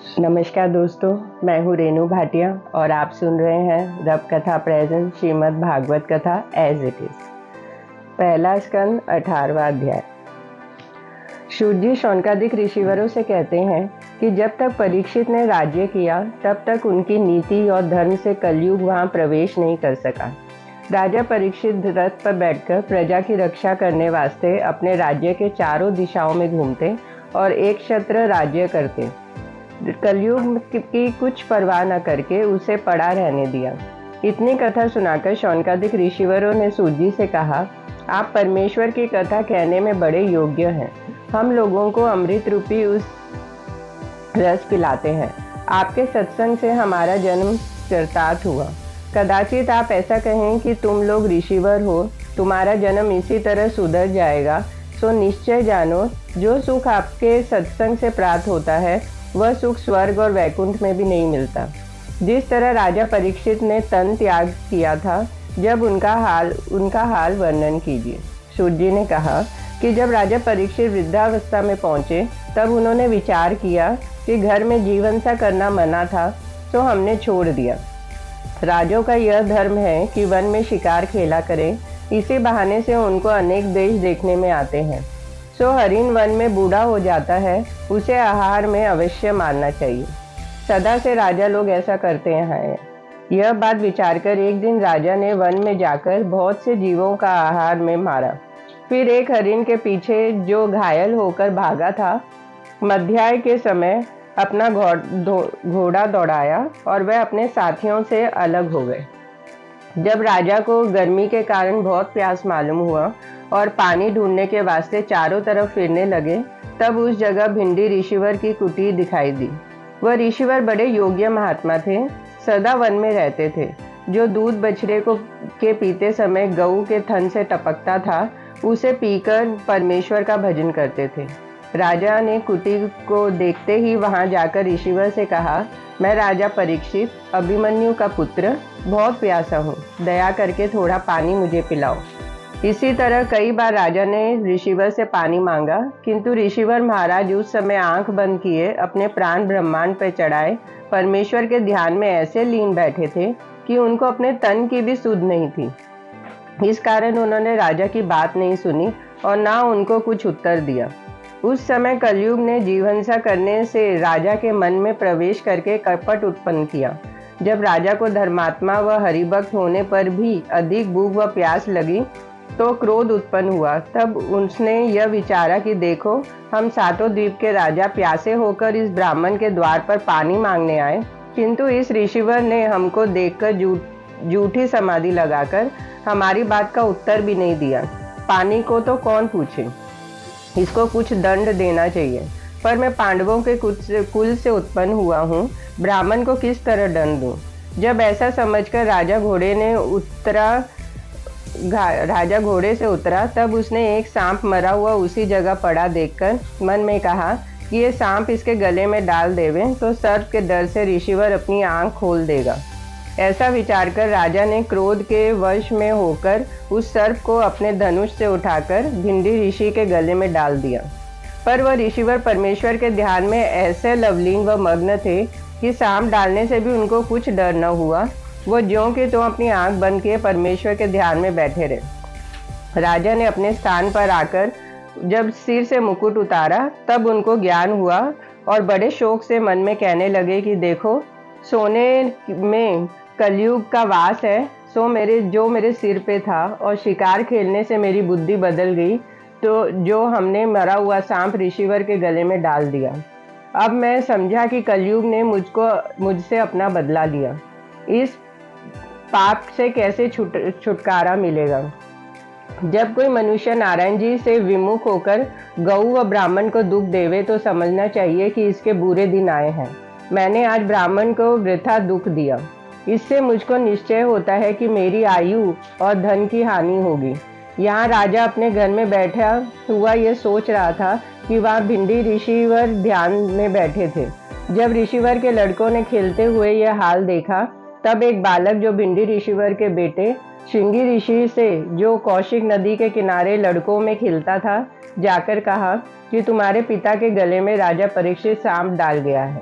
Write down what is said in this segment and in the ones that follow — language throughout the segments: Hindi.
नमस्कार दोस्तों, मैं हूँ रेनू भाटिया और आप सुन रहे हैं रब कथा प्रेजेंट श्रीमद् भागवत कथा एज इट इज। पहला स्कंद 18वां अध्याय। सूत जी शौनकादिक ऋषिवरों से कहते हैं कि जब तक परीक्षित ने राज्य किया तब तक उनकी नीति और धर्म से कलयुग वहां प्रवेश नहीं कर सका। राजा परीक्षित रथ पर बैठकर प्रजा की रक्षा करने वास्ते अपने राज्य के चारों दिशाओं में घूमते और एक छत्र राज्य करते। कलयुग की कुछ परवाह न करके उसे पड़ा रहने दिया। इतनी कथा सुनाकर शौनकादिक ऋषिवरों ने सूत जी से कहा, आप परमेश्वर की कथा कहने में बड़े योग्य हैं। हम लोगों को अमृत रूपी उस रस पिलाते हैं। आपके सत्संग से हमारा जन्म चरितार्थ हुआ। कदाचित आप ऐसा कहें कि तुम लोग ऋषिवर हो, तुम्हारा जन्म इसी तरह सुधर जाएगा। सो निश्चय जानो, जो सुख आपके सत्संग से प्राप्त होता है वह सुख स्वर्ग और वैकुंठ में भी नहीं मिलता। जिस तरह राजा परीक्षित ने तन त्याग किया था, जब उनका हाल वर्णन कीजिए। सूत जी ने कहा कि जब राजा परीक्षित वृद्धावस्था में पहुंचे तब उन्होंने विचार किया कि घर में जीवन सा करना मना था, तो हमने छोड़ दिया। राजों का यह धर्म है कि वन में शिकार खेला करें, इसी बहाने से उनको अनेक देश देखने में आते हैं। सो हरिण वन में बूढ़ा हो जाता है, उसे आहार में अवश्य मारना चाहिए। सदा से राजा लोग ऐसा करते हैं। यह बात विचार कर एक दिन राजा ने वन में जाकर बहुत से जीवों का आहार में मारा। फिर एक हरिण के पीछे जो घायल होकर भागा था, मध्याह्न के समय अपना घोड़ा दौड़ाया और वह अपने साथियों से अलग हो गए। जब राजा को गर्मी के कारण बहुत प्यास मालूम हुआ और पानी ढूंढने के वास्ते चारों तरफ फिरने लगे, तब उस जगह भिंडी ऋषिवर की कुटीर दिखाई दी। वह ऋषिवर बड़े योग्य महात्मा थे, सदा वन में रहते थे। जो दूध बछड़े के पीते समय गऊ के थन से टपकता था, उसे पीकर परमेश्वर का भजन करते थे। राजा ने कुटीर को देखते ही वहां जाकर ऋषिवर से कहा, मैं राजा परीक्षित, अभिमन्यु का पुत्र, बहुत प्यासा हूँ, दया करके थोड़ा पानी मुझे पिलाओ। इसी तरह कई बार राजा ने ऋषिवर से पानी मांगा, किंतु ऋषिवर महाराज उस समय आंख बंद किए अपने प्राण ब्रह्मांड पर चढ़ाए परमेश्वर के ध्यान में ऐसे लीन बैठे थे कि उनको अपने तन की भी सुध नहीं थी। इस कारण उन्होंने राजा की बात नहीं सुनी और ना उनको कुछ उत्तर दिया। उस समय कलयुग ने जीवहिंसा करने से राजा के मन में प्रवेश करके कपट उत्पन्न किया। जब राजा को धर्मात्मा व हरिभक्त होने पर भी अधिक भूख व प्यास लगी तो क्रोध उत्पन्न हुआ। तब उसने यह विचारा कि देखो, हम सातों द्वीप के राजा प्यासे होकर इस ब्राह्मण के द्वार पर पानी मांगने आए, किंतु इस ऋषिवर ने हमको देखकर झूठी समाधि लगाकर हमारी बात का उत्तर भी नहीं दिया। पानी को तो कौन पूछे, इसको कुछ दंड देना चाहिए। पर मैं पांडवों के कुल से उत्पन्न हुआ हूँ, ब्राह्मण को किस तरह दंड दूं? जब ऐसा समझकर राजा घोड़े से उतरा, तब उसने एक सांप मरा हुआ उसी जगह पड़ा देखकर मन में कहा कि ये सांप इसके गले में डाल देवे तो सर्प के डर से ऋषिवर अपनी आंख खोल देगा। ऐसा विचार कर राजा ने क्रोध के वश में होकर उस सर्प को अपने धनुष से उठाकर भिंडी ऋषि के गले में डाल दिया। पर वह ऋषिवर परमेश्वर के ध्यान में ऐसे लवलीन व मग्न थे कि सांप डालने से भी उनको कुछ डर न हुआ। वो ज्यों के त्यों अपनी आंख बंद किए परमेश्वर के ध्यान में बैठे रहे। राजा ने अपने स्थान पर आकर जब सिर से मुकुट उतारा, तब उनको ज्ञान हुआ और बड़े शोक से मन में कहने लगे कि देखो, सोने में कलयुग का वास है। सो मेरे सिर पे था और शिकार खेलने से मेरी बुद्धि बदल गई, तो जो हमने मरा हुआ सांप ऋषिवर के गले में डाल दिया। अब मैं समझा कि कलयुग ने मुझसे अपना बदला लिया। इस पाप से कैसे छुटकारा मिलेगा? जब कोई मनुष्य नारायण जी से विमुख होकर गऊ व ब्राह्मण को दुख देवे तो समझना चाहिए कि इसके बुरे दिन आए हैं। मैंने आज ब्राह्मण को वृथा दुख दिया। इससे मुझको निश्चय होता है कि मेरी आयु और धन की हानि होगी। यहाँ राजा अपने घर में बैठा हुआ ये सोच रहा था कि वहाँ भिंडी ऋषिवर ध्यान में बैठे थे। जब ऋषिवर के लड़कों ने खेलते हुए यह हाल देखा, तब एक बालक जो भिंडी ऋषिवर के बेटे श्रृंगी ऋषि से, जो कौशिक नदी के किनारे लड़कों में खेलता था, जाकर कहा कि तुम्हारे पिता के गले में राजा परीक्षित सांप डाल गया है।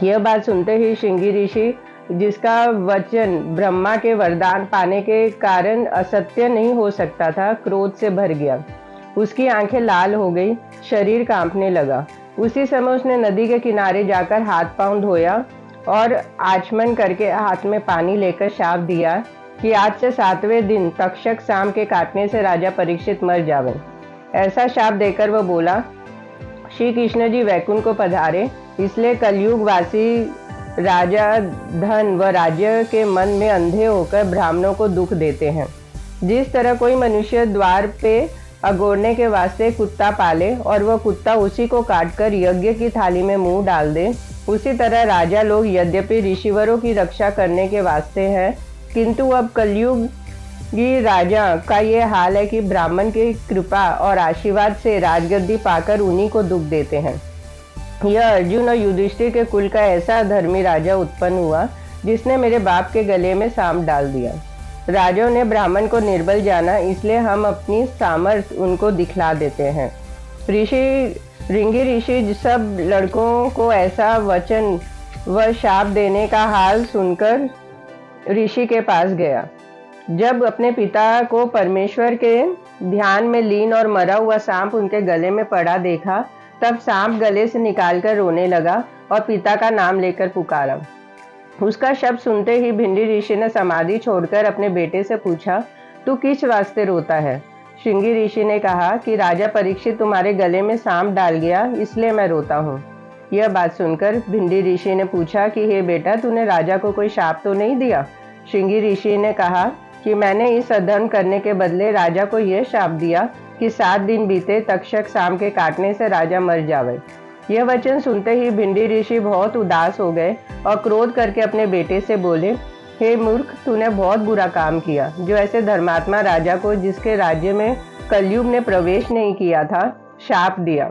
यह बात सुनते ही श्रृंगी ऋषि, जिसका वचन ब्रह्मा के वरदान पाने के कारण असत्य नहीं हो सकता था, क्रोध से भर गया। उसकी आंखें लाल हो गई, शरीर कांपने लगा। उसी समय उसने नदी के किनारे जाकर हाथ पांव धोया और आचमन करके हाथ में पानी लेकर शाप दिया कि आज से 7वें दिन तक्षक सांप के काटने से राजा परीक्षित मर जावे। ऐसा शाप देकर वह बोला, श्री कृष्ण जी वैकुंठ को पधारे, इसलिए कलयुग वासी राजा धन व राज्य के मन में अंधे होकर ब्राह्मणों को दुख देते हैं। जिस तरह कोई मनुष्य द्वार पे अगोरने के वास्ते कुत्ता पाले और वह कुत्ता उसी को काटकर यज्ञ की थाली में मुंह डाल दे, उसी तरह राजा लोग यद्यपि ऋषिवरों की रक्षा करने के वास्ते हैं, किंतु अब कलयुग की राजा का ये हाल है कि ब्राह्मण की कृपा और आशीर्वाद से राजगद्दी पाकर उन्हीं को दुख देते हैं। यह अर्जुन और युधिष्ठिर के कुल का ऐसा धर्मी राजा उत्पन्न हुआ जिसने मेरे बाप के गले में सांप डाल दिया। राजाओं ने ब्राह्मण को निर्बल जाना, इसलिए हम अपनी सामर्थ्य उनको दिखला देते हैं। श्रृंगी ऋषि सब लड़कों को ऐसा वचन व शाप देने का हाल सुनकर ऋषि के पास गया। जब अपने पिता को परमेश्वर के ध्यान में लीन और मरा हुआ सांप उनके गले में पड़ा देखा, तब सांप गले से निकालकर रोने लगा और पिता का नाम लेकर पुकारा। उसका शब्द सुनते ही भिंडी ऋषि ने समाधि छोड़कर अपने बेटे से पूछा, तू किस वास्ते रोता है? श्रृंगी ऋषि ने कहा कि राजा परीक्षित तुम्हारे गले में सांप डाल गया, इसलिए मैं रोता हूँ। यह बात सुनकर भिंडी ऋषि ने पूछा कि हे बेटा, तूने राजा को कोई शाप तो नहीं दिया? श्रृंगी ऋषि ने कहा कि मैंने इस अधर्म करने के बदले राजा को यह शाप दिया कि 7 दिन बीते तक्षक सांप के काटने से राजा मर जावे। यह वचन सुनते ही भिंडी ऋषि बहुत उदास हो गए और क्रोध करके अपने बेटे से बोले, हे मूर्ख, तूने बहुत बुरा काम किया जो ऐसे धर्मात्मा राजा को, जिसके राज्य में कलयुग ने प्रवेश नहीं किया था, शाप दिया।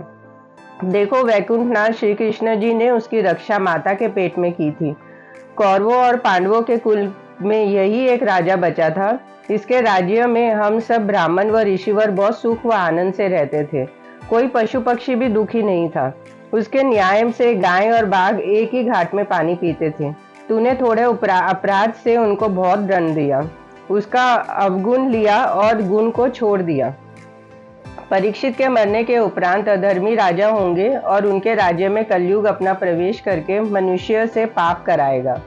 देखो, वैकुंठनाथ श्री कृष्ण जी ने उसकी रक्षा माता के पेट में की थी। कौरवों और पांडवों के कुल में यही एक राजा बचा था। इसके राज्य में हम सब ब्राह्मण व ऋषिवर बहुत सुख व आनंद से रहते थे। कोई पशु पक्षी भी दुखी नहीं था। उसके न्याय से गाय और बाघ एक ही घाट में पानी पीते थे। तूने थोड़े अपराध से उनको बहुत दंड दिया, उसका अवगुण लिया और गुण को छोड़ दिया। परीक्षित के मरने के उपरांत अधर्मी राजा होंगे और उनके राज्य में कलयुग अपना प्रवेश करके मनुष्य से पाप कराएगा।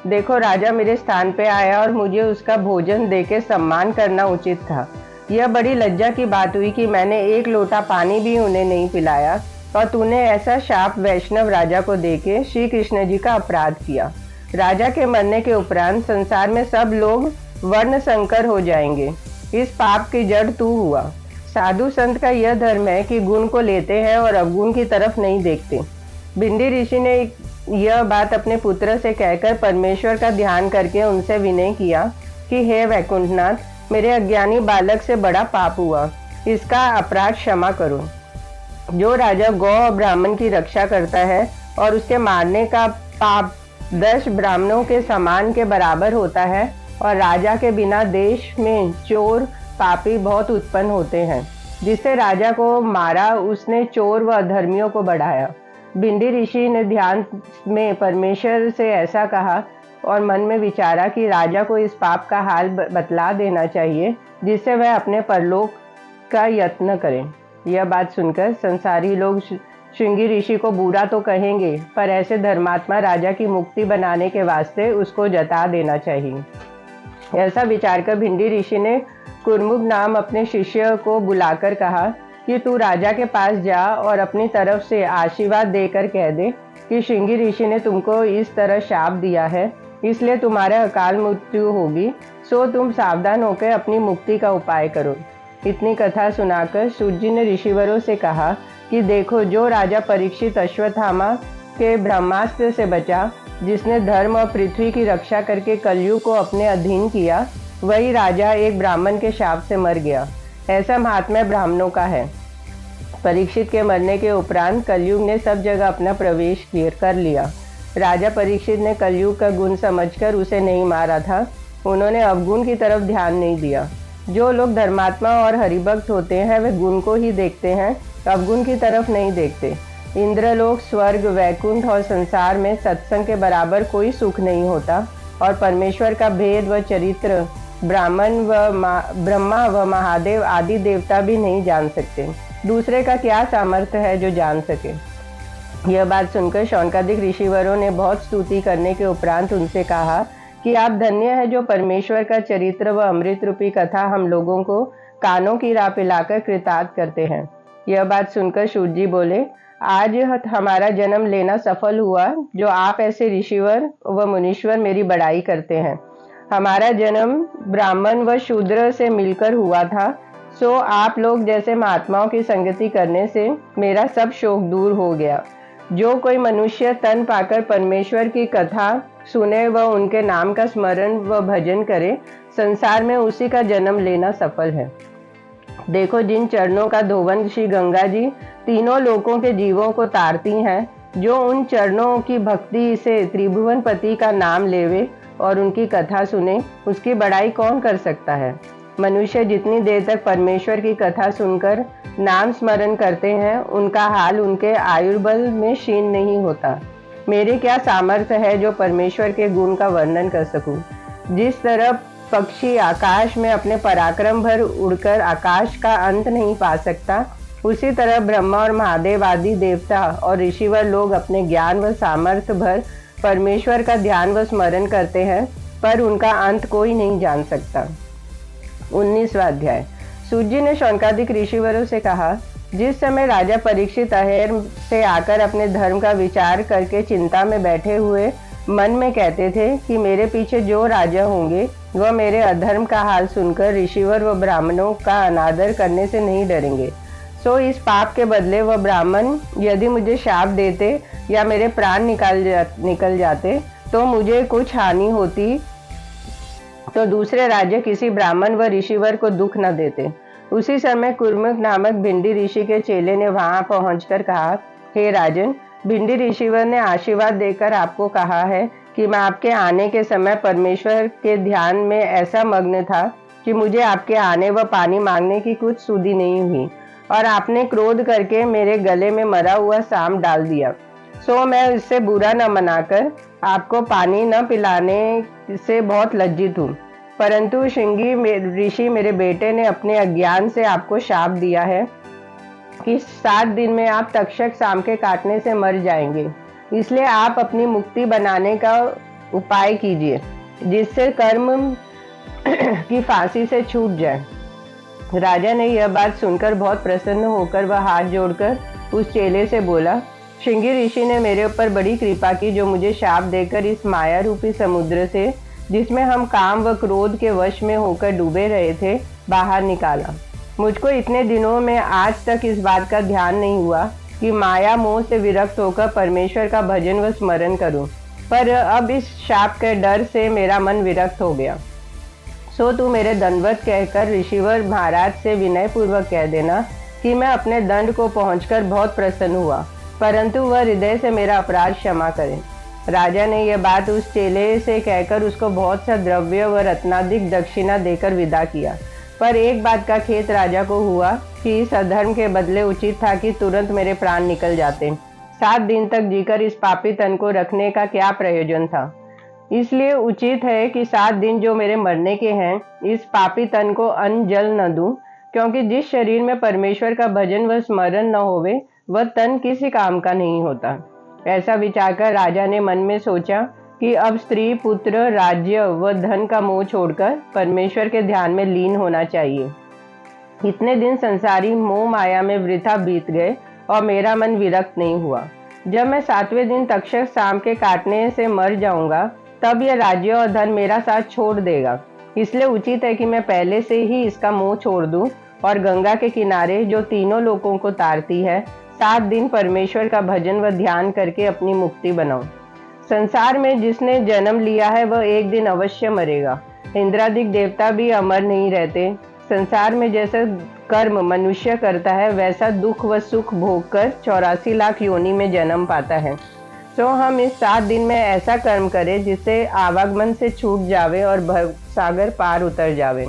देखो, राजा मेरे स्थान पे आया और मुझे उसका भोजन देके सम्मान करना उचित था। यह बड़ी लज्जा की बात हुई कि मैंने एक लोटा पानी भी उन्हें नहीं पिलाया और तूने ऐसा शाप वैष्णव राजा को देके श्री कृष्ण जी का अपराध किया। राजा के मरने के उपरांत संसार में सब लोग वर्ण संकर हो जाएंगे। इस पाप की जड़ तू हुआ। साधु संत का यह धर्म है कि गुण को लेते हैं और अवगुण की तरफ नहीं देखते। भिंडी ऋषि ने यह बात अपने पुत्र से कहकर परमेश्वर का ध्यान करके उनसे विनय किया कि हे वैकुंठनाथ, मेरे अज्ञानी बालक से बड़ा पाप हुआ, इसका अपराध क्षमा करो। जो राजा गौ और ब्राह्मण की रक्षा करता है और उसके मारने का पाप 10 ब्राह्मणों के समान के बराबर होता है, और राजा के बिना देश में चोर पापी बहुत उत्पन्न होते हैं। जिससे राजा को मारा, उसने चोर व अधर्मियों को बढ़ाया। भिंडी ऋषि ने ध्यान में परमेश्वर से ऐसा कहा और मन में विचारा कि राजा को इस पाप का हाल बतला देना चाहिए, जिससे वह अपने परलोक का यत्न करें। यह बात सुनकर संसारी लोग श्रृंगी ऋषि को बुरा तो कहेंगे, पर ऐसे धर्मात्मा राजा की मुक्ति बनाने के वास्ते उसको जता देना चाहिए। ऐसा विचार कर भिंडी ऋषि ने कुरमुग नाम अपने शिष्य को बुलाकर कहा कि तू राजा के पास जा और अपनी तरफ से आशीर्वाद देकर कह दे कि श्रृंगी ऋषि ने तुमको इस तरह शाप दिया है, इसलिए तुम्हारा अकाल मृत्यु होगी, सो तुम सावधान होकर अपनी मुक्ति का उपाय करो। इतनी कथा सुनाकर सूत जी ने ऋषिवरों से कहा कि देखो, जो राजा परीक्षित अश्वत्थामा के ब्रह्मास्त्र से बचा, जिसने धर्म और पृथ्वी की रक्षा करके कलयुग को अपने अधीन किया, वही राजा एक ब्राह्मण के शाप से मर गया। ऐसा महात्म्य ब्राह्मणों का है। परीक्षित के मरने के उपरांत कलयुग ने सब जगह अपना प्रवेश कर लिया। राजा परीक्षित ने कलयुग का गुण समझकर उसे नहीं मारा था। उन्होंने अवगुण की तरफ ध्यान नहीं दिया। जो लोग धर्मात्मा और हरिभक्त होते हैं वे गुण को ही देखते हैं, अवगुण की तरफ नहीं देखते। इंद्रलोक, स्वर्ग, वैकुंठ और संसार में सत्संग के बराबर कोई सुख नहीं होता और परमेश्वर का भेद व चरित्र ब्रह्मा व महादेव आदि देवता भी नहीं जान सकते। दूसरे का क्या सामर्थ्य है जो जान सके। यह बात सुनकर शौनकादिक ऋषिवरों ने बहुत स्तुति करने के उपरांत उनसे कहा कि आप धन्य है जो परमेश्वर का चरित्र व अमृत रूपी कथा हम लोगों को कानों की राह पिलाकर कृतार्थ करते हैं। यह बात सुनकर सूत जी बोले, आज हमारा जन्म लेना सफल हुआ जो आप ऐसे ऋषिवर व मुनीश्वर मेरी बड़ाई करते हैं। हमारा जन्म ब्राह्मण व शूद्र से मिलकर हुआ था, सो आप लोग जैसे महात्माओं की संगति करने से मेरा सब शोक दूर हो गया। जो कोई मनुष्य तन पाकर परमेश्वर की कथा सुने व उनके नाम का स्मरण व भजन करे, संसार में उसी का जन्म लेना सफल है। देखो, जिन चरणों का धोवन श्री गंगा जी तीनों लोकों के जीवों को तारती हैं, जो उन चरणों की भक्ति से त्रिभुवन पति का नाम लेवे और उनकी कथा सुने, उसकी बड़ाई कौन कर सकता है। मनुष्य जितनी देर तक परमेश्वर की कथा सुनकर नाम स्मरण करते हैं, उनका हाल उनके आयुर्बल में क्षीण नहीं होता। मेरे क्या सामर्थ्य है जो परमेश्वर के गुण का वर्णन कर सकूं। जिस तरह पक्षी आकाश में अपने पराक्रम भर उड़कर आकाश का अंत नहीं पा सकता, उसी तरह ब्रह्मा और महादेव आदि देवता और ऋषिवर लोग अपने ज्ञान व सामर्थ्य भर परमेश्वर का ध्यान व स्मरण करते हैं, पर उनका अंत कोई नहीं जान सकता। 19वां अध्याय। सूत जी ने शौनकादिक ऋषिवरों से कहा, जिस समय राजा परीक्षित अहेर से आकर अपने धर्म का विचार करके चिंता में बैठे हुए मन में कहते थे कि मेरे पीछे जो राजा होंगे वह मेरे अधर्म का हाल सुनकर ऋषिवर व ब्राह्मणों का अनादर करने से नहीं डरेंगे, सो इस पाप के बदले वह ब्राह्मण यदि मुझे शाप देते या मेरे प्राण निकल जाते तो मुझे कुछ हानि होती, तो दूसरे राज्य किसी ब्राह्मण व ऋषिवर को दुख न देते। उसी समय कुर्मुक नामक भिंडी ऋषि के चेले ने वहां पहुंचकर कहा, हे राजन, भिंडी ऋषिवर ने आशीर्वाद देकर आपको कहा है कि मैं आपके आने के समय परमेश्वर के ध्यान में ऐसा मग्न था कि मुझे आपके आने व पानी मांगने की कुछ सुधि नहीं हुई और आपने क्रोध करके मेरे गले में मरा हुआ सांप डाल दिया। सो मैं इससे बुरा न मनाकर आपको पानी न पिलाने से बहुत लज्जित हूँ, परंतु श्रृंगी ऋषि मेरे बेटे ने अपने अज्ञान से आपको शाप दिया है कि 7 दिन में आप तक्षक सांप के काटने से मर जाएंगे। इसलिए आप अपनी मुक्ति बनाने का उपाय कीजिए, जिससे कर्म की फांसी से छूट जाए। राजा ने यह बात सुनकर बहुत प्रसन्न होकर वह हाथ जोड़कर उस चेले से बोला, श्रृंगी ऋषि ने मेरे ऊपर बड़ी कृपा की जो मुझे शाप देकर इस माया रूपी समुद्र से, जिसमें हम काम व क्रोध के वश में होकर डूबे रहे थे, बाहर निकाला। मुझको इतने दिनों में आज तक इस बात का ध्यान नहीं हुआ कि माया मोह से विरक्त होकर परमेश्वर का भजन व स्मरण करूं, पर अब इस शाप के डर से मेरा मन विरक्त हो गया। सो तू मेरे दंडवत कहकर ऋषिवर महाराज से विनय पूर्वक कह देना कि मैं अपने दंड को पहुंचकर बहुत प्रसन्न हुआ, परंतु वह हृदय से मेरा अपराध क्षमा करे। राजा ने यह बात उस चेले से कहकर उसको बहुत सा द्रव्य व रत्नाधिक दक्षिणा देकर विदा किया। पर एक बात का खेद राजा को हुआ कि इस अधर्म के बदले उचित था कि तुरंत मेरे प्राण निकल जाते। 7 दिन तक जीकर इस पापी तन को रखने का क्या प्रयोजन था। इसलिए उचित है कि 7 दिन जो मेरे मरने के हैं, इस पापी तन को अन्न जल न दूं, क्योंकि जिस शरीर में परमेश्वर का भजन व स्मरण न होवे वह तन किसी काम का नहीं होता। ऐसा विचार कर राजा ने मन में सोचा कि अब स्त्री, पुत्र, राज्य व धन का मोह छोड़कर परमेश्वर के ध्यान में लीन होना चाहिए। इतने दिन संसारी मोह माया में वृथा बीत गए और मेरा मन विरक्त नहीं हुआ। जब मैं 7वें दिन तक्षक सांप के काटने से मर जाऊंगा, तब यह राज्य और धन मेरा साथ छोड़ देगा। इसलिए उचित है कि मैं पहले से ही इसका मोह छोड़ दूं और गंगा के किनारे, जो तीनों लोगों को तारती है, 7 दिन परमेश्वर का भजन व ध्यान करके अपनी मुक्ति बनाऊं। संसार में जिसने जन्म लिया है वह एक दिन अवश्य मरेगा। इंद्रादिक देवता भी अमर नहीं रहते। संसार में जैसा कर्म मनुष्य करता है, वैसा दुख व सुख भोग कर 84 लाख योनि में जन्म पाता है। तो हम इस 7 दिन में ऐसा कर्म करें जिससे आवागमन से छूट जावे और भव सागर पार उतर जावे।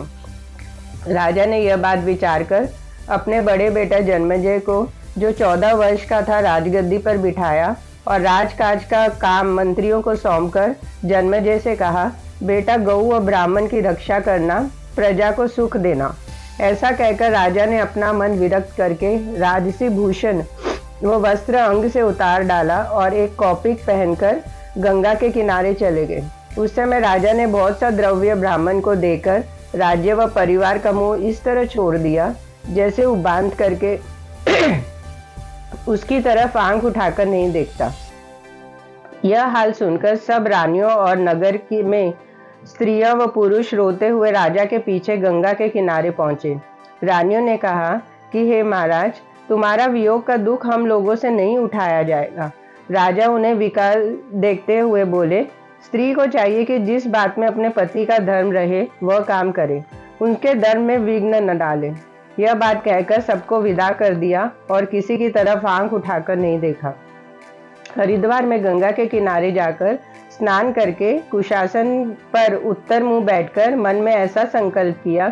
राजा ने यह बात विचार कर अपने बड़े बेटा जन्मेजय को जो 14 वर्ष का था, राजगद्दी पर बिठाया और राजकाज का काम मंत्रियों को सौंपकर जन्मेजय से कहा, बेटा गऊ और ब्राह्मण की रक्षा करना, प्रजा को सुख देना। ऐसा कहकर राजा ने अपना मन विरक्त करके राजसी भूषण वो वस्त्र अंग से उतार डाला और एक कौपिक पहनकर गंगा के किनारे चले गए। उस समय राजा ने बहुत सा द्रव्य ब्राह्मण को देकर राज्य व परिवार का मुंह इस तरह छोड़ दिया जैसे वो बांध करके उसकी तरफ आंख उठाकर नहीं देखता। यह हाल सुनकर सब रानियों और नगर की में स्त्रियां व पुरुष रोते हुए राजा के पीछे गंगा के किनारे पहुंचे। रानियों ने कहा कि हे महाराज, तुम्हारा वियोग का दुख हम लोगों से नहीं उठाया जाएगा। राजा उन्हें विकल देखते हुए बोले, स्त्री को चाहिए कि जिस बात में अपने पति का धर्म रहे वह काम करे, उनके धर्म में विघ्न न डाले। यह बात कहकर सबको विदा कर दिया और किसी की तरफ आंख उठाकर नहीं देखा। हरिद्वार में गंगा के किनारे जाकर स्नान करके कुशासन पर उत्तर मुंह बैठकर मन में ऐसा संकल्प किया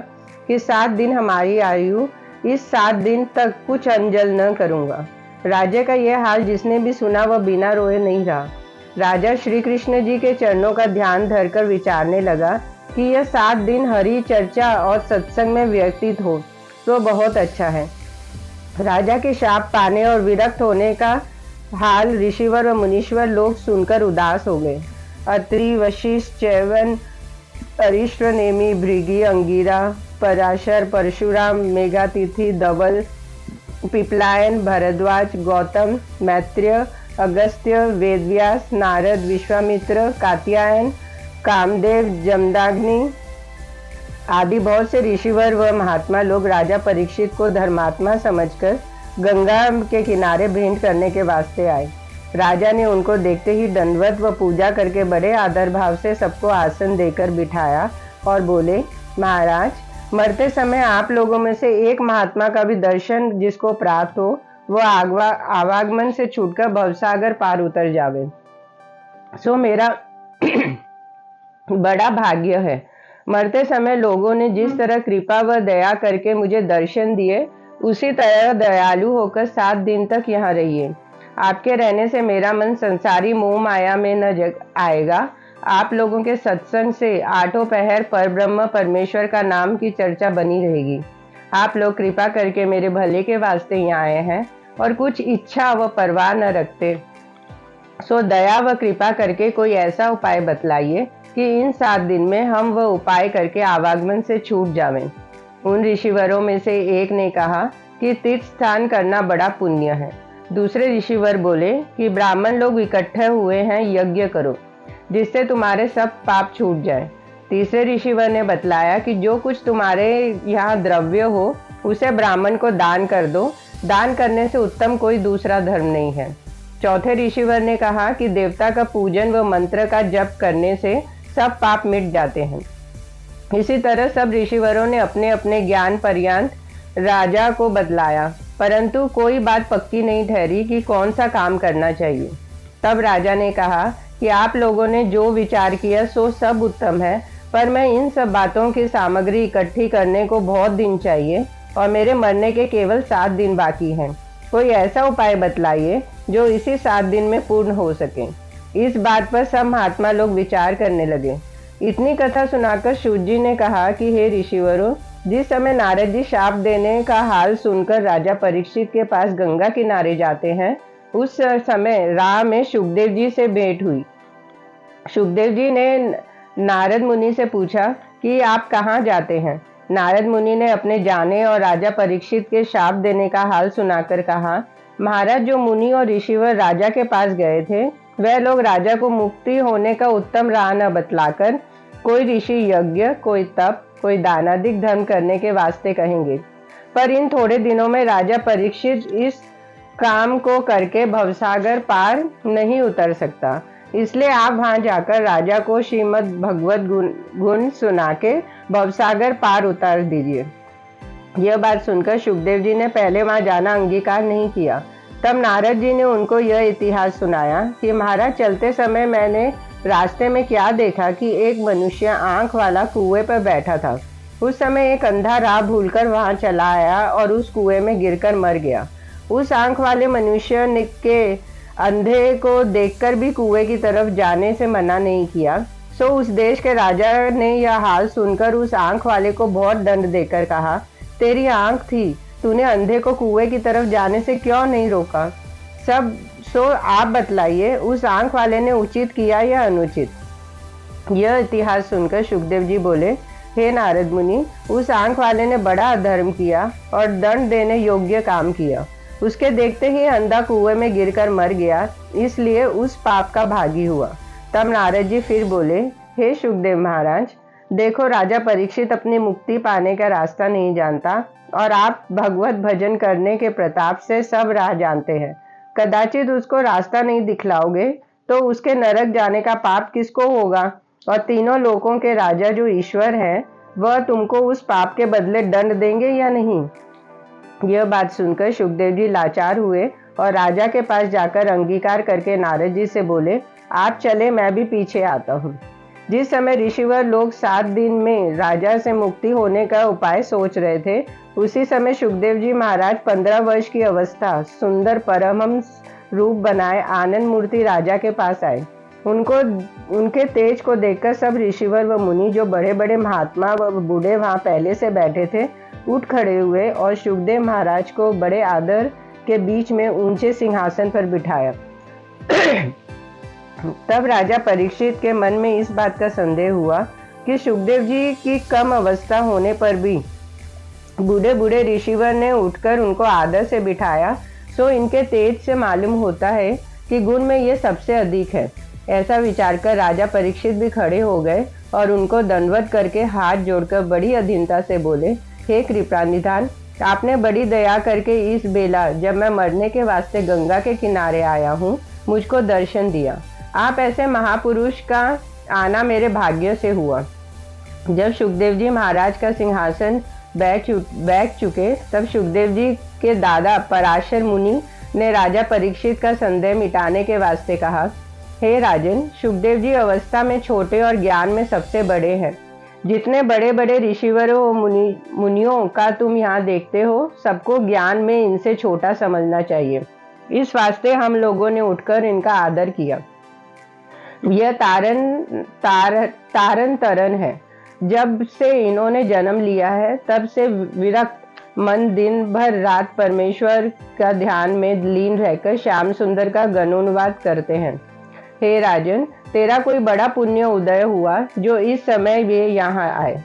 कि 7 दिन हमारी आयु, इस 7 दिन तक कुछ अंजल न करूंगा। राजा का यह हाल जिसने भी सुना वह बिना रोए नहीं रहा। राजा श्री कृष्ण जी के चरणों का ध्यान धरकर विचारने लगा कि यह 7 दिन हरि चर्चा और सत्संग में व्यतीत हो तो बहुत अच्छा है। राजा के शाप पाने और विरक्त होने का हाल ऋषिवर व मुनीश्वर लोग सुनकर उदास हो गए। अत्रि, वशिष्ठ, च्यवन, अरिष्ट, नेमि, भृगि, अंगिरा, पराशर, परशुराम, मेघातिथि, धवल, पिपलायन, भरद्वाज, गौतम, मैत्रेय, अगस्त्य, वेदव्यास, नारद, विश्वामित्र, कात्यायन, कामदेव, जमदाग्नि आदि बहुत से ऋषिवर व महात्मा लोग राजा परीक्षित को धर्मात्मा समझकर गंगा के किनारे भेंट करने के वास्ते आए। राजा ने उनको देखते ही दंडवत व पूजा करके बड़े आदर भाव से सबको आसन देकर बिठाया और बोले, महाराज, मरते समय आप लोगों में से एक महात्मा का भी दर्शन जिसको प्राप्त हो वह आवागमन से छूटकर भवसागर पार उतर जावे, सो मेरा बड़ा भाग्य है। मरते समय लोगों ने जिस तरह कृपा व दया करके मुझे दर्शन दिए, उसी तरह दयालु होकर 7 दिन तक यहाँ रहिए। आपके रहने से मेरा मन संसारी मोह माया में न आएगा। आप लोगों के सत्संग से 8 पहर परब्रह्म परमेश्वर का नाम की चर्चा बनी रहेगी। आप लोग कृपा करके मेरे भले के वास्ते यहाँ आए हैं और कुछ इच्छा व परवाह न रखते, सो दया व कृपा करके कोई ऐसा उपाय बतलाइए कि इन 7 दिन में हम वह उपाय करके आवागमन से छूट जावें। उन ऋषिवरों में से एक ने कहा कि तीर्थ स्नान करना बड़ा पुण्य है। दूसरे ऋषिवर बोले कि ब्राह्मण लोग इकट्ठे हुए हैं, यज्ञ करो जिससे तुम्हारे सब पाप छूट जाए। तीसरे ऋषिवर ने बतलाया कि जो कुछ तुम्हारे यहाँ द्रव्य हो उसे ब्राह्मण को दान कर दो, दान करने से उत्तम कोई दूसरा धर्म नहीं है। चौथे ऋषिवर ने कहा कि देवता का पूजन व मंत्र का जप करने से सब पाप मिट जाते हैं। इसी तरह सब ऋषिवरों ने अपने अपने ज्ञान पर्यंत राजा को बतलाया, परंतु कोई बात पक्की नहीं ठहरी कि कौन सा काम करना चाहिए। तब राजा ने कहा कि आप लोगों ने जो विचार किया सो सब उत्तम है, पर मैं इन सब बातों की सामग्री इकट्ठी करने को बहुत दिन चाहिए और मेरे मरने के केवल 7 दिन बाकी हैं। कोई ऐसा उपाय बतलाइए जो इसी 7 दिन में पूर्ण हो सके। इस बात पर सब महात्मा लोग विचार करने लगे। इतनी कथा सुनाकर सूत जी ने कहा कि हे ऋषिवरों, जिस समय नारद जी शाप देने का हाल सुनकर राजा परीक्षित के पास गंगा किनारे जाते हैं, उस समय राह में सुखदेव जी से भेंट हुई। सुखदेव जी ने नारद मुनि से पूछा कि आप कहाँ जाते हैं। नारद मुनि ने अपने जाने और राजा परीक्षित के शाप देने का हाल सुनाकर कहा, महाराज, जो मुनि और ऋषिवर राजा के पास गए थे वह लोग राजा को मुक्ति होने का उत्तम राह न बतलाकर कोई ऋषि यज्ञ, कोई तप, कोई दानादिक धर्म करने के वास्ते कहेंगे, पर इन थोड़े दिनों में राजा परीक्षित इस काम को करके भवसागर पार नहीं उतर सकता। इसलिए आप वहां जाकर राजा को श्रीमद् भगवत गुण सुना के भवसागर पार उतार दीजिए। यह बात सुनकर सुखदेव जी ने पहले वहां जाना अंगीकार नहीं किया। तब नारद जी ने उनको यह इतिहास सुनाया कि महाराज, चलते समय मैंने रास्ते में क्या देखा कि एक मनुष्य आंख वाला कुएं पर बैठा था। उस समय एक अंधा राह भूलकर वहां चला आया और उस कुएं में गिरकर मर गया। उस आंख वाले मनुष्य ने के अंधे को देखकर भी कुएं की तरफ जाने से मना नहीं किया। सो उस देश के राजा ने यह हाल सुनकर उस आंख वाले को बहुत दंड देकर कहा, तेरी आंख थी, तूने अंधे को कुएं की तरफ जाने से क्यों नहीं रोका? सो आप बतलाइए, उस आंख वाले ने उचित किया या अनुचित? यह इतिहास सुनकर सुखदेव जी बोले, हे नारद मुनि, उस आंख वाले ने बड़ा अधर्म किया और दंड देने योग्य काम किया। उसके देखते ही अंधा कुएं में गिरकर मर गया, इसलिए उस पाप का भागी हुआ। तब नारद जी फिर बोले, हे सुखदेव महाराज, देखो राजा परीक्षित अपनी मुक्ति पाने का रास्ता नहीं जानता और आप भगवत भजन करने के प्रताप से सब राह जानते हैं। कदाचित उसको रास्ता नहीं दिखलाओगे तो उसके नरक जाने का पाप किसको होगा? और तीनों लोकों के राजा जो ईश्वर हैं, वह तुमको उस पाप के बदले दंड देंगे या नहीं? यह बात सुनकर सुखदेव जी लाचार हुए और राजा के पास जाकर अंगीकार करके नारद जी से बोले, आप चले, मैं भी पीछे आता हूँ। जिस समय ऋषिवर लोग 7 दिन में राजा से मुक्ति होने का उपाय सोच रहे थे, उसी समय सुखदेव जी महाराज 15 वर्ष की अवस्था सुंदर परमहंस रूप बनाए आनंद मूर्ति राजा के पास आए। उनके तेज को देखकर सब ऋषिवर व मुनि, जो बड़े बड़े महात्मा व बूढ़े वहां पहले से बैठे थे, उठ खड़े हुए और सुखदेव महाराज को बड़े आदर के बीच में ऊंचे सिंहासन पर बिठाया। तब राजा परीक्षित के मन में इस बात का संदेह हुआ कि सुखदेव जी की कम अवस्था होने पर भी बूढ़े बूढ़े ऋषिवर ने उठकर उनको आदर से बिठाया, सो इनके तेज से मालूम होता है कि गुण में ये सबसे अधिक है। ऐसा विचार कर राजा परीक्षित भी खड़े हो गए और उनको दंडवत करके हाथ जोड़कर बड़ी अधीनता से बोले, हे कृपानिधान, आपने बड़ी दया करके इस बेला जब मैं मरने के वास्ते गंगा के किनारे आया हूँ, मुझको दर्शन दिया। आप ऐसे महापुरुष का आना मेरे भाग्य से हुआ। जब सुखदेव जी महाराज का सिंहासन बैठ चुके, तब सुखदेव जी के दादा पराशर मुनि ने राजा परीक्षित का संदेह मिटाने के वास्ते कहा, हे राजन, सुखदेव जी अवस्था में छोटे और ज्ञान में सबसे बड़े हैं। जितने बड़े बड़े ऋषिवरों और मुनियों का तुम यहाँ देखते हो, सबको ज्ञान में इनसे छोटा समझना चाहिए। इस वास्ते हम लोगों ने उठकर इनका आदर किया। यह तारन तरन है। जब से इन्होंने जन्म लिया है, तब से विरक्त मन दिन भर रात परमेश्वर का ध्यान में लीन रहकर श्याम सुंदर का गणोनुवाद करते हैं। हे राजन, तेरा कोई बड़ा पुण्य उदय हुआ जो इस समय वे यहाँ आए।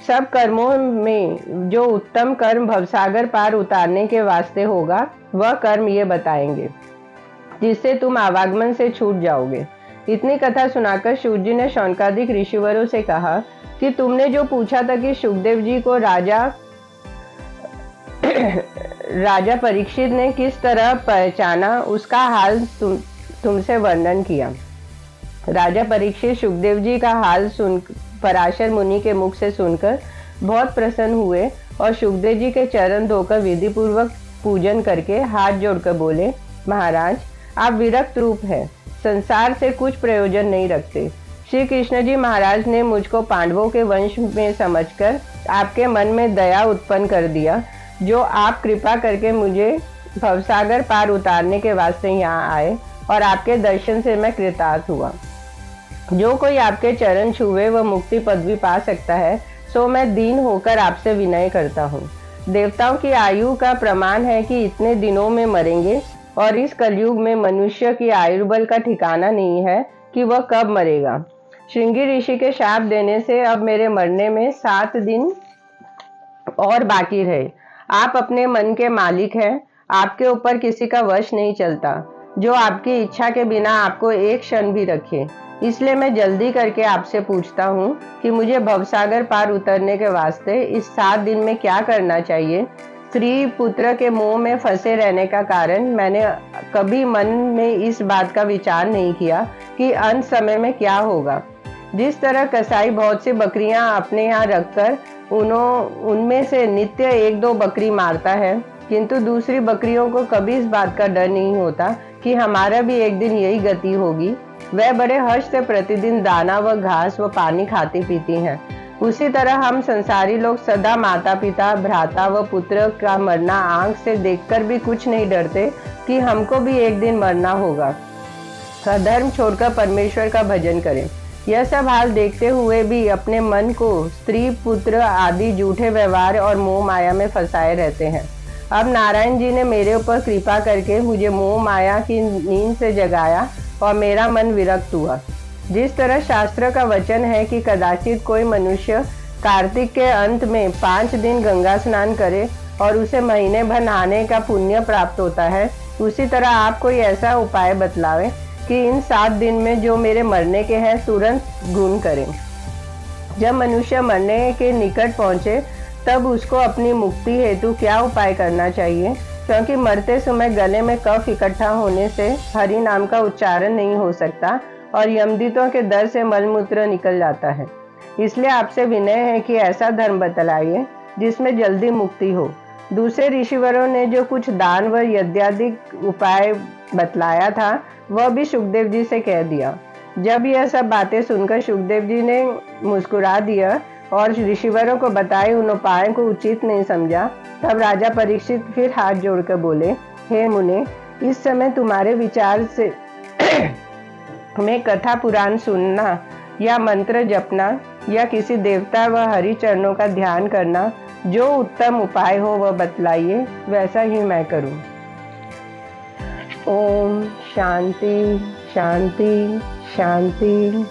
सब कर्मों में जो उत्तम कर्म भवसागर पार उतारने के वास्ते होगा, वह कर्म ये बताएंगे, जिससे तुम आवागमन से छूट जाओगे। इतनी कथा सुनाकर शिव जी ने शौनकादिक ऋषिवरों से कहा कि तुमने जो पूछा था कि सुखदेव जी को राजा परीक्षित ने किस तरह पहचाना, उसका हाल तुमसे वर्णन किया। राजा परीक्षित सुखदेव जी का हाल पराशर मुनि के मुख से सुनकर बहुत प्रसन्न हुए और सुखदेव जी के चरण धोकर विधि पूर्वक पूजन करके हाथ जोड़कर बोले, महाराज, आप विरक्त रूप है, संसार से कुछ प्रयोजन नहीं रखते। श्री कृष्ण जी महाराज ने मुझको पांडवों के वंश में समझकर आपके मन में दया उत्पन्न कर दिया, जो आप कृपा करके मुझे भवसागर पार उतारने के वास्ते यहाँ आए और आपके दर्शन से मैं कृतार्थ हुआ। जो कोई आपके चरण छुए वह मुक्ति पदवी पा सकता है, सो मैं दीन होकर आपसे विनय करता हूँ। देवताओं की आयु का प्रमाण है कि इतने दिनों में मरेंगे, और इस कलयुग में मनुष्य की आयुर्बल का ठिकाना नहीं है कि वह कब मरेगा। श्रृंगी ऋषि के शाप देने से अब मेरे मरने में 7 दिन और बाकी रहे। आप अपने मन के मालिक हैं, आपके ऊपर किसी का वश नहीं चलता, जो आपकी इच्छा के बिना आपको एक क्षण भी रखे। इसलिए मैं जल्दी करके आपसे पूछता हूँ कि मुझे भवसागर पार उतरने के वास्ते इस 7 दिन में क्या करना चाहिए। स्त्री पुत्र के मोह में फंसे रहने का कारण मैंने कभी मन में इस बात का विचार नहीं किया कि अंत समय में क्या होगा। जिस तरह कसाई बहुत सी बकरियां अपने यहाँ रखकर उनमें से नित्य 1-2 बकरी मारता है, किंतु दूसरी बकरियों को कभी इस बात का डर नहीं होता कि हमारा भी एक दिन यही गति होगी। वह बड़े हर्ष से प्रतिदिन दाना व घास व पानी खाती पीती हैं। उसी तरह हम संसारी लोग सदा माता पिता, भ्राता व पुत्र का मरना आंख से देखकर भी कुछ नहीं डरते कि हमको भी एक दिन मरना होगा। अधर्म छोड़कर परमेश्वर का भजन करें। यह सब हाल देखते हुए भी अपने मन को स्त्री, पुत्र आदि झूठे व्यवहार और मोह माया में फंसाए रहते हैं। अब नारायण जी ने मेरे ऊपर कृपा करके मुझे मोह माया की नींद से जगाया और मेरा मन विरक्त हुआ। जिस तरह शास्त्र का वचन है कि कदाचित कोई मनुष्य कार्तिक के अंत में 5 दिन गंगा स्नान करे और उसे महीने भर नहाने का पुण्य प्राप्त होता है, उसी तरह आप कोई ऐसा उपाय बतलावे कि इन 7 दिन में जो मेरे मरने के हैं तुरंत गुण करें। जब मनुष्य मरने के निकट पहुंचे तब उसको अपनी मुक्ति हेतु क्या उपाय करना चाहिए, क्योंकि मरते समय गले में कफ इकट्ठा होने से हरि नाम का उच्चारण नहीं हो सकता और यमदूतों के दर से मलमूत्र निकल जाता है। इसलिए आपसे विनय है कि ऐसा धर्म बतलाइए जिसमें जल्दी मुक्ति हो। दूसरे ऋषिवरों ने जो कुछ दान व यज्ञादिक उपाय बतलाया था वह भी सुखदेव जी से कह दिया। जब यह सब बातें सुनकर सुखदेव जी ने मुस्कुरा दिया और ऋषिवरों को बताए उन उपायों को उचित नहीं समझा, तब राजा परीक्षित फिर हाथ जोड़कर बोले, हे मुने, इस समय तुम्हारे विचार से में कथा पुराण सुनना या मंत्र जपना या किसी देवता व हरि चरणों का ध्यान करना जो उत्तम उपाय हो वह बतलाइए, वैसा ही मैं करूं। ओम शांति शांति शांति।